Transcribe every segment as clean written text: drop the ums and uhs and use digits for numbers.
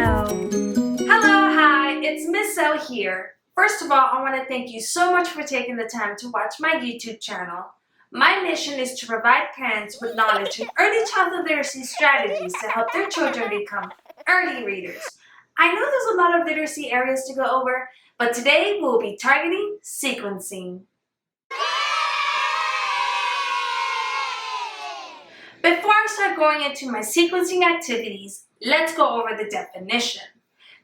So. Hello, hi, it's Miss L here. First of all, I want to thank you so much for taking the time to watch my YouTube channel. My mission is to provide parents with knowledge in early childhood literacy strategies to help their children become early readers. I know there's a lot of literacy areas to go over, but today we'll be targeting sequencing. Before I start going into my sequencing activities, let's go over the definition.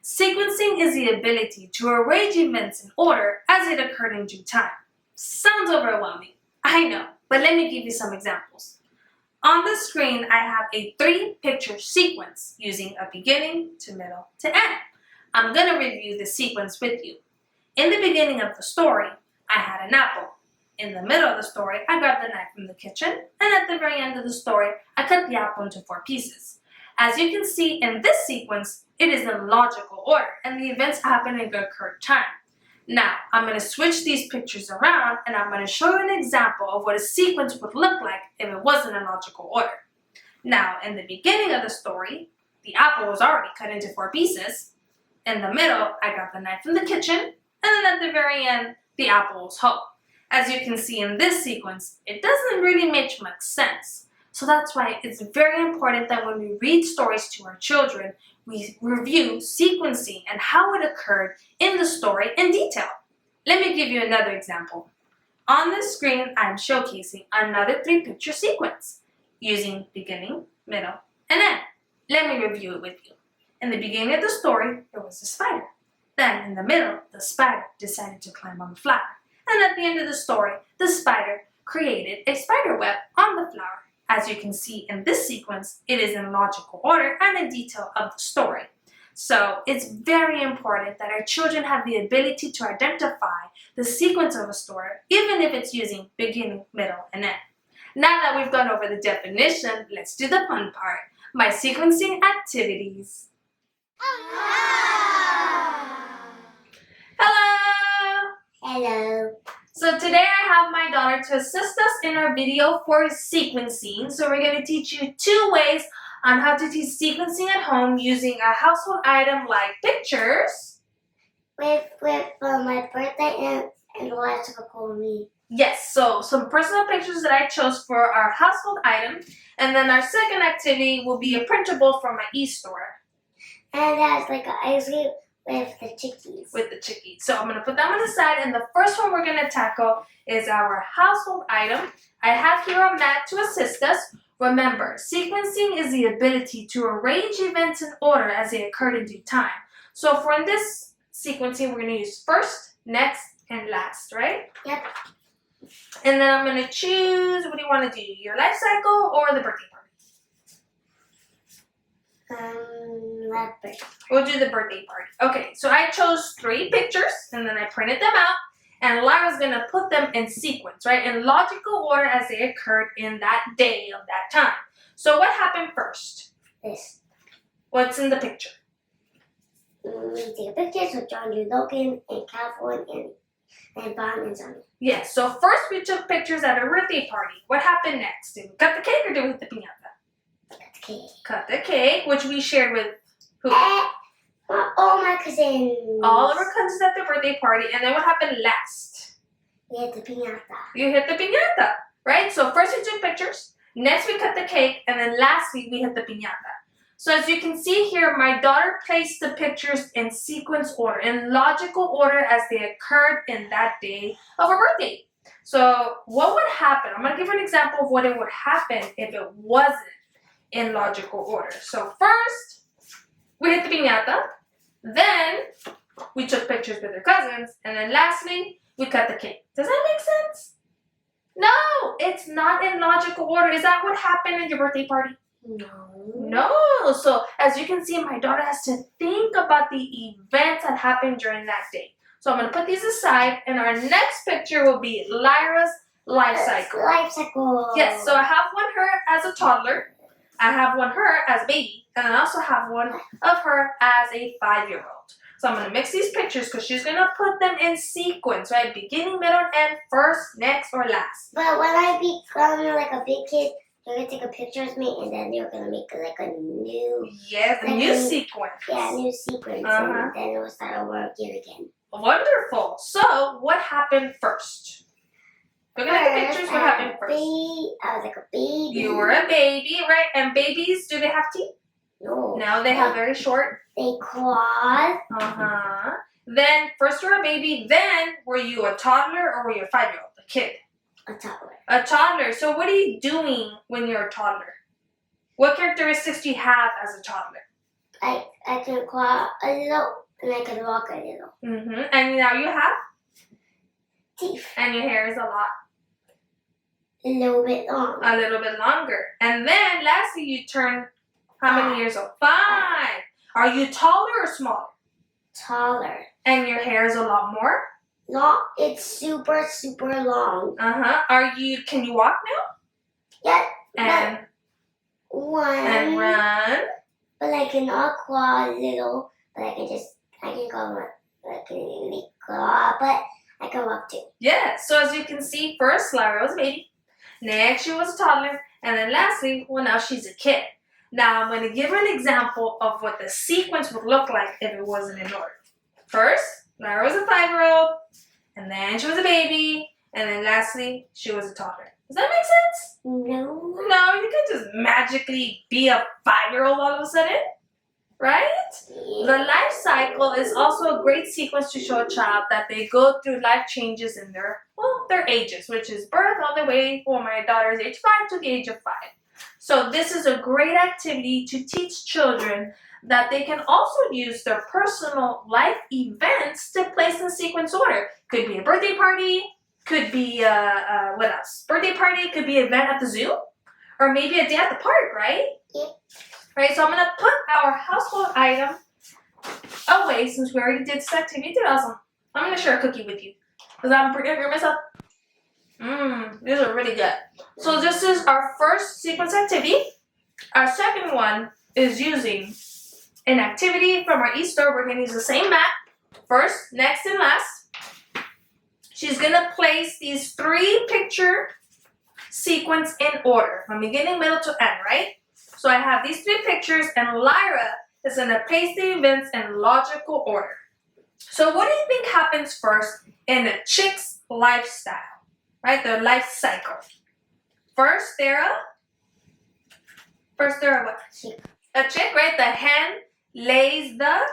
Sequencing is the ability to arrange events in order as it occurred in due time. Sounds overwhelming, I know, but let me give you some examples. On the screen, I have a 3-picture sequence using a beginning to middle to end. I'm going to review the sequence with you. In the beginning of the story, I had an apple. In the middle of the story, I grabbed the knife from the kitchen, and at the very end of the story, I cut the apple into 4 pieces. As you can see in this sequence, it is in logical order, and the events happen in occurred time. Now, I'm going to switch these pictures around, and I'm going to show you an example of what a sequence would look like if it wasn't in logical order. Now, in the beginning of the story, the apple was already cut into 4 pieces. In the middle, I grabbed the knife from the kitchen, and then at the very end, the apple was whole. As you can see in this sequence, it doesn't really make much sense. So that's why it's very important that when we read stories to our children, we review sequencing and how it occurred in the story in detail. Let me give you another example. On the screen, I'm showcasing another 3-picture sequence using beginning, middle, and end. Let me review it with you. In the beginning of the story, there was a spider. Then in the middle, the spider decided to climb on the flower. And at the end of the story, the spider created a spider web on the flower. As you can see in this sequence, it is in logical order and in detail of the story. So it's very important that our children have the ability to identify the sequence of a story, even if it's using beginning, middle, and end. Now that we've gone over the definition, let's do the fun part, my sequencing activities. Hello. So today I have my daughter to assist us in our video for sequencing. So we're going to teach you 2 ways on how to teach sequencing at home using a household item like pictures. With my birthday and what's to call me. Yes, so some personal pictures that I chose for our household item. And then our second activity will be a printable from my e-store. And that's like an ice cream with the chickies. So I'm going to put them on the side, and the first one we're going to tackle is our household item. I have here a mat to assist us. Remember, sequencing is the ability to arrange events in order as they occurred in due time. So for this sequencing, we're going to use first, next, and last, right? Yep. And then I'm going to choose, what do you want to do? Your life cycle or the birthday party? Leopard. We'll do the birthday party. Okay, so I chose 3 pictures, and then I printed them out, and Lyra's going to put them in sequence, right? In logical order as they occurred in that day of that time. So what happened first? This. What's in the picture? We take pictures with John J. Logan and California and Bon and Sonny. Yes, so first we took pictures at a birthday party. What happened next? Did we cut the cake or did we hit the piñata? Cut the cake, which we shared with who? All my cousins. All of our cousins at the birthday party. And then what happened last? We hit the piñata. You hit the piñata, right? So first we took pictures, next we cut the cake, and then lastly we hit the piñata. So as you can see here, my daughter placed the pictures in sequence order, in logical order as they occurred in that day of her birthday. So what would happen? I'm going to give you an example of what it would happen if it wasn't in logical order. So first, we hit the piñata, then we took pictures with her cousins, and then lastly, we cut the cake. Does that make sense? No, it's not in logical order. Is that what happened at your birthday party? No. So as you can see, my daughter has to think about the events that happened during that day. So I'm going to put these aside, and our next picture will be Lyra's life cycle. Life cycle. Yes, so I have one her as a toddler. I have one her as a baby, and I also have one of her as a 5-year-old. So I'm going to mix these pictures because she's going to put them in sequence, right? Beginning, middle, and end, first, next, or last. But when I become like a big kid You're gonna take a picture of me, and then you're gonna make like a new. Yes, a like new sequence. Yeah, new sequence, and then it will start over again. Wonderful. So, what happened first? Look at the pictures. What happened first? I was like a baby. You were a baby, right? And babies, do they have teeth? No. No, they have very short. They claws. Then, first you were a baby. Then, were you a toddler or were you a 5-year-old, a kid? A toddler. A toddler. So, what are you doing when you're a toddler? What characteristics do you have as a toddler? I can claw a little, and I can walk a little. And now you have teeth. And your hair is A little bit long. a little bit longer. And then, lastly, you turn how many years old? 5. Are you taller or smaller? Taller. And your hair is a lot more? Long. It's super, super long. Can you walk now? Yeah. And run. But I cannot claw a little. But I can claw but I can walk too. Yeah. So as you can see, first Lyra was a baby. Next she was a toddler. And then lastly, well, now she's a kid. Now I'm going to give her an example of what the sequence would look like if it wasn't in order. First, Lyra was a 5-year-old. And then she was a baby. And then lastly, she was a toddler. Does that make sense? No. No, you can just magically be a 5-year-old all of a sudden, right? Yeah. The life cycle is also a great sequence to show a child that they go through life changes in their ages, which is birth all the way, my daughter's age 5 to the age of 5. So this is a great activity to teach children that they can also use their personal life events to place in sequence order. Could be a birthday party, could be what else? Birthday party, could be an event at the zoo, or maybe a day at the park, right? Yep. Right, so I'm gonna put our household item away since we already did this activity. You did awesome. I'm gonna share a cookie with you because I'm pretty hungry myself. These are really good. So this is our first sequence activity. Our second one is using an activity from our e-store. We're gonna use the same mat, first, next, and last. She's gonna place these 3 picture sequence in order from beginning, middle to end, right? So I have these 3 pictures, and Lyra is gonna place the events in logical order. So what do you think happens first in a chick's lifestyle, right? Their life cycle. First, they're what? Chick. A chick, right? The hen lays the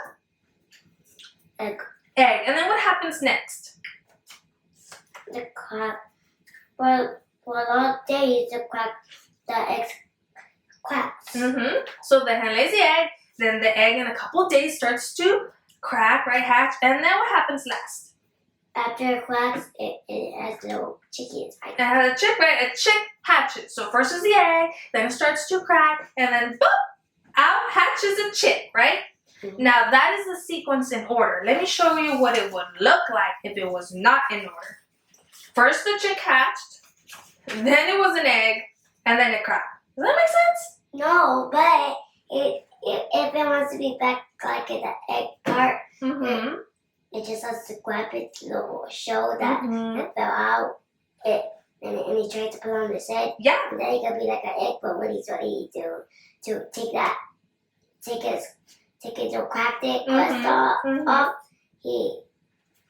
Egg. And then what happens next? The quack. For a lot of days, the egg quacks. So the hen lays the egg, then the egg in a couple of days starts to crack, right, hatch, and then what happens last? After it quacks, it has little chickies. It has a chick, right? A chick hatches. So first is the egg, then it starts to crack, and then boop, out hatches a chick, right? Now that is the sequence in order. Let me show you what it would look like if it was not in order. First the chick hatched, then it was an egg, and then it cracked. Does that make sense? No, but if it wants to be back like in the egg part, it just has to grab its little shell that fell out. And he tried to put on his head. Yeah. And then he could be like an egg, but what he's ready to take his little cracked it, crust off, he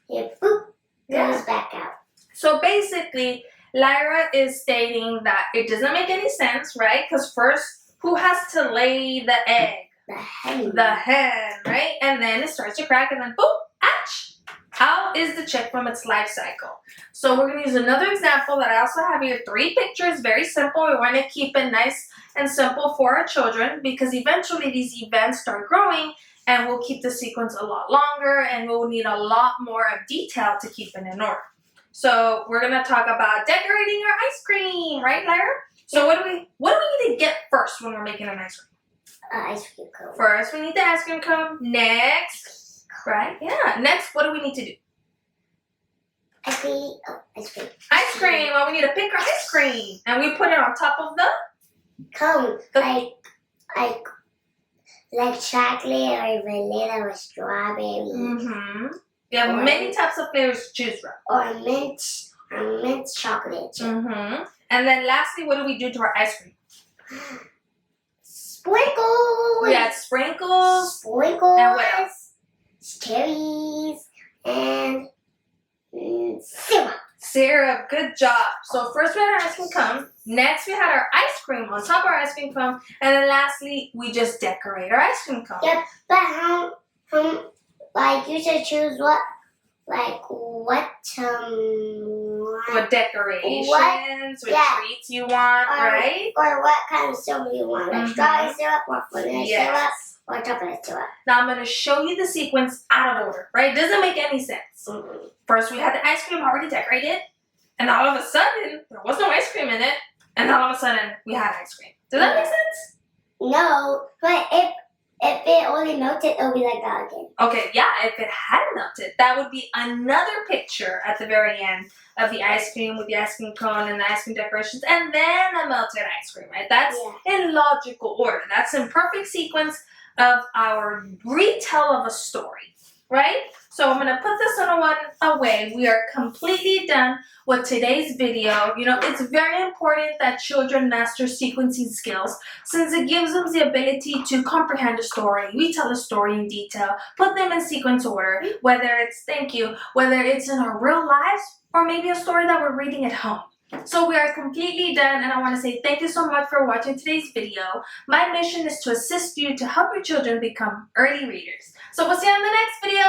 boop, goes back out. So basically, Lyra is stating that it doesn't make any sense, right? Because first, who has to lay the egg? The hen. The hen, right? And then it starts to crack, and then boop, ouch! Out is the chick from its life cycle. So we're going to use another example that I also have here. 3 pictures, very simple. We want to keep it nice and simple for our children because eventually these events start growing and we'll keep the sequence a lot longer and we'll need a lot more of detail to keep it in order. So we're going to talk about decorating our ice cream, right, Lyra? So what do we need to get first when we're making an ice cream? Ice cream cone. First, we need the ice cream cone. Next, right? Yeah. Next, what do we need to do? Ice cream. Ice cream. Well, we need to pick our ice cream, and we put it on top of the cone. Like chocolate or vanilla or strawberry. We have many types of flavors to choose from. Or mint chocolate. And then lastly, what do we do to our ice cream? Sprinkles. We had sprinkles. Sprinkles. And what else? Cherries. And syrup. Syrup. Good job. So first we had our ice cream cone. Next we had our ice cream on top of our ice cream cone. And then lastly, we just decorate our ice cream cone. Yep. But how like you should choose what decorations, what treats you want, right? Or what kind of syrup you want, like strawberry syrup or vanilla syrup or chocolate syrup. Now I'm going to show you the sequence out of order, right? It doesn't make any sense. First we had the ice cream already decorated, and all of a sudden there was no ice cream in it, and all of a sudden we had ice cream. Does that make sense? No, but if it only melted, it'll be like that again. Okay, yeah, if it had melted, that would be another picture at the very end of the ice cream with the ice cream cone and the ice cream decorations, and then a melted ice cream, right? That's in logical order. That's in perfect sequence of our retell of a story, right? So I'm going to put this one away. We are completely done with today's video. You know, it's very important that children master sequencing skills since it gives them the ability to comprehend a story, retell a story in detail, put them in sequence order, whether it's in our real lives or maybe a story that we're reading at home. So we are completely done, and I want to say thank you so much for watching today's video. My mission is to assist you to help your children become early readers. So we'll see you in the next video.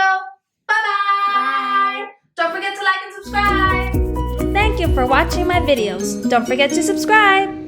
Bye-bye! Don't forget to like and subscribe! Thank you for watching my videos. Don't forget to subscribe!